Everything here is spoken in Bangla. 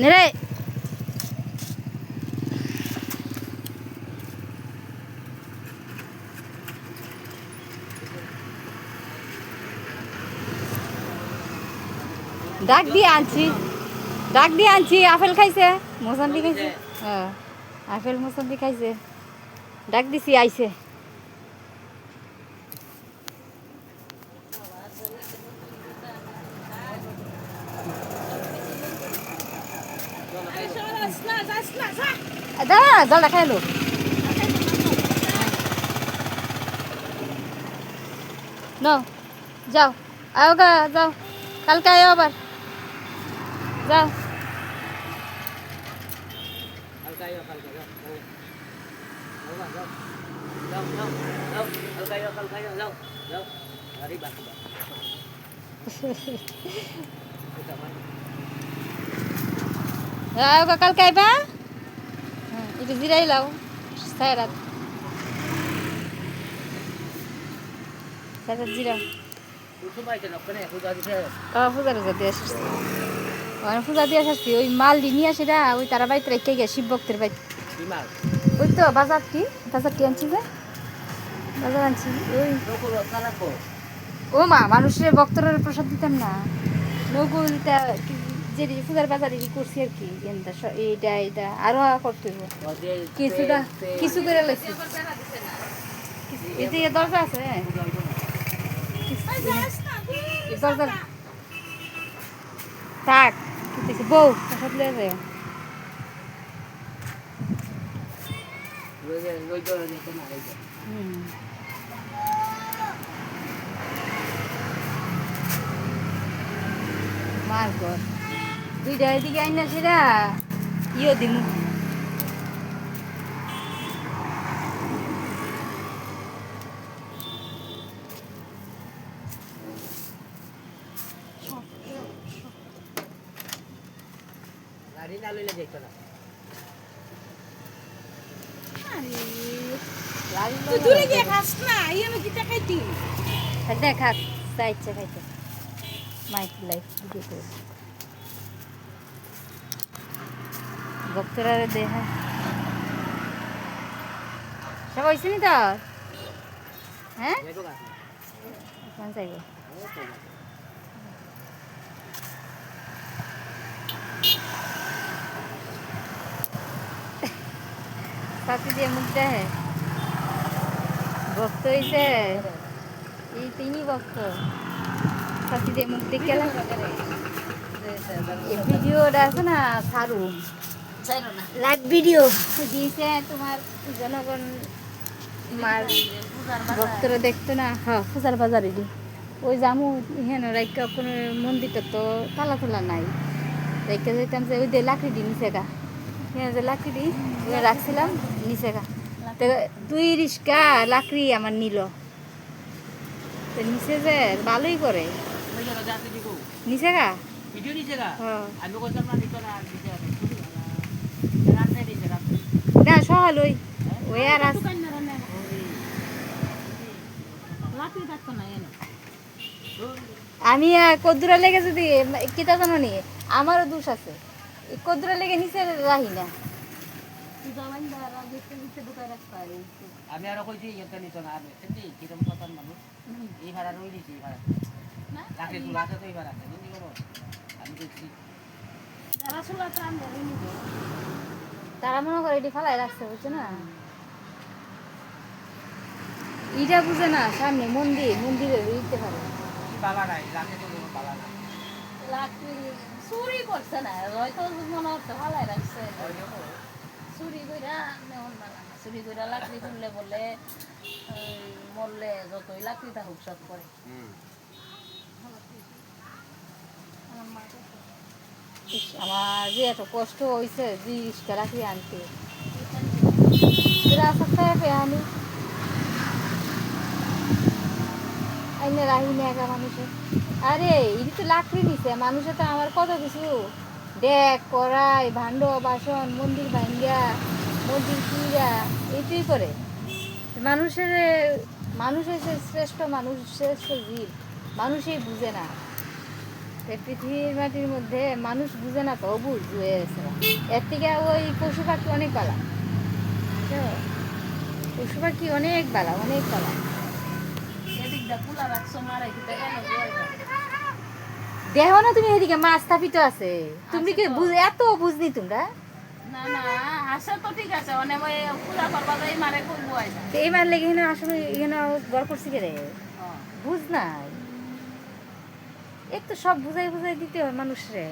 নেরে ডাক দিয়ে আনছি আপেল খাইছে মোসাম্বি খাইছে হ্যাঁ আপেল মোসাম্বি খাইছে ডাক দিছি আইছে দাঁড়া জলটা খাইলো নো যাও আও গা যাও কালকে আয় আবার যাও আও গা কালকে আইবা একটু জিরাই লাও সাইরাত জিরা পূজা দিয়ে আসছি পূজা দিয়ে আসছি ওই মাল নিয়ে আসি না ওই তারা বাড়িতে রেখে গিয়ে শিব ভক্তের বাড়ি ওই তো বাজারটি আনছি যে বাজার আনছি ওই ও মা মানুষের ভক্তরের প্রসাদ দিতাম না নকুলটা যে পূজার বাজারে করছি আর কি এইটা আরো করতে কিছু করে লাগছি এই দরজা আছে দরজা থাক বউ প্রসাদ লিয়ে যায় মার ঘর দুইটা এদিকে আইনা সেটা ইয়ে দিমু দেখা ইচ্ছা খাইতে মাইক লাইফ ভিডিও করে ভক্তরা দেখা সব হয়েছে নি তোর হ্যাঁ কোন চাইব সাথে দিয়ে মুখ দেয় ভক্ত হয়েছে এই তিনি ভক্ত সাথে দিয়ে মুখ দেখে এই ভিডিওটা আছে না সারুন লাইভ ভিডিও দিয়েছে তোমার জনগণ তোমার ভক্তরা দেখতো না হ্যাঁ পূজার বাজারে দি ওই জামু হেন রাইকা কোনো মন্দিরটা তো তালা তোলা নাই রাইকা যাইতাম যে ওই দিয়ে লাকড়ি দি নিচে গা হ্যাঁ যে লাকড়ি দি রাখছিলাম নিচে গা তো 2 রিস্কা লাকড়ি আমার নিল তো নিচে যে ভালোই করে নিচে গা ভিডিও নিচে গা আমি কইতাম না নিচে না না সহাল ওই আর আছে আমি কদ্দুরা লেগে যদি কিতা জানো নি আমারও দোষ আছে কদ্দুরা লেগে নিচে রাহি না আমি আরো কইছি এটা নিত না আর এমনি কিরম কথা মানুষ এই ভাড়া রই দিছি ভাড়া না রাখে তুলা আছে তো এই ভাড়া আছে নি করো আমি কইছি যারা সুলা ত্রাণ ধরে নিব তারা মনে করে এটি ফালাই রাখছে বুঝছো না ইটা বুঝে না সামনে মন্দিরে দিতে পারে বালা নাই রাখে তো বালা না লাকড়ি চুরি করছে না হয়তো মনে হচ্ছে ফালাই রাখছে চুরি কইরা নেওন বালা না চুরি কইরা লাকড়ি তুললে বলে মরলে যতই লাকড়ি থাকুক সব করে আমার যে এত কষ্ট হয়েছে 20 টাকা লাকড়ি আনতে আমি আইনে রাহি না একা মানুষের আরে এই তো লাকড়ি নিছে মানুষে তো আমার কত কিছু ডেক কড়াই ভাণ্ড বাসন মন্দির ভাঙ্গা মন্দির কিরা এইটাই করে মানুষের শ্রেষ্ঠ মানুষ শ্রেষ্ঠ জীব মানুষই বুঝে না এই পৃথিবীর মাটির মধ্যে মানুষ বুঝে না তো অবুঝ হয়ে গেছে এর থেকে ওই পশু পাখি অনেক বালা বুঝছো? পশু পাখি অনেক বালা অনেক বালা দেখো না তুমি এদিকে মাছ স্থাপিত আছে তুমি কি এত বুঝনি তোমরা না না আসে তো ঠিক আছে মানে ওই পূজা করবা যাই মারে করবো আইনা তো এই মারলে এখানে আসলে এখানে গড় করছি কে রে বুঝ নাই একটু সব বুঝাই বুঝাই দিতে হয় মানুষরে